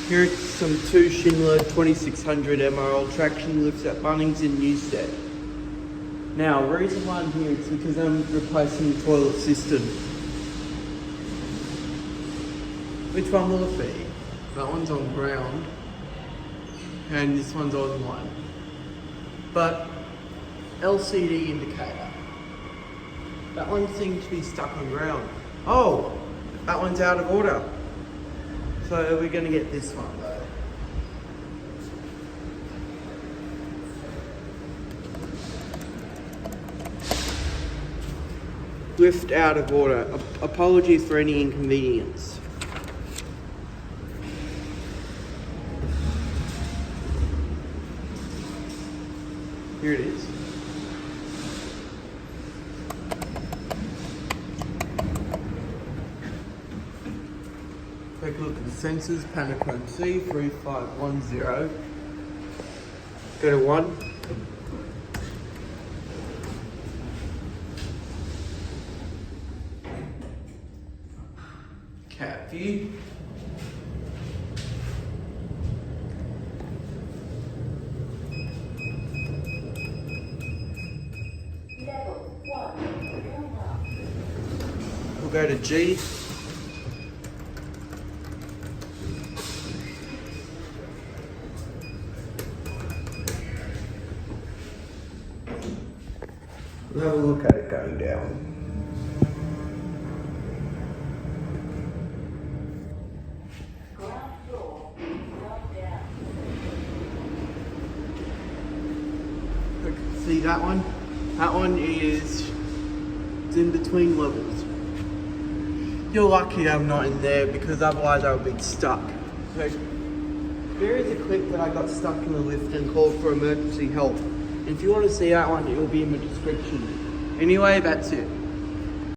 Here are some 2 Schindler 2600 MRL Traction lifts at Bunnings in Newstead. Now, the reason why I'm here is because I'm replacing the toilet system. Which one will it be? That one's on ground, and this one's on one. But LCD indicator. That one seems to be stuck on ground. Oh, that one's out of order. So we're going to get this one though. Lift out of order. Apologies for any inconvenience. Here it is. Take a look at the sensors. Panachrome C3510. Go to 1. Cat view. Level 1. We'll go to G. We'll have a look at it going down. Ground floor. Drop down. See that one? That one is in between levels. You're lucky I'm not in there because otherwise I would be stuck. So there is a clip that I got stuck in the lift and called for emergency help. If you want to see that one, it will be in the description. Anyway, that's it.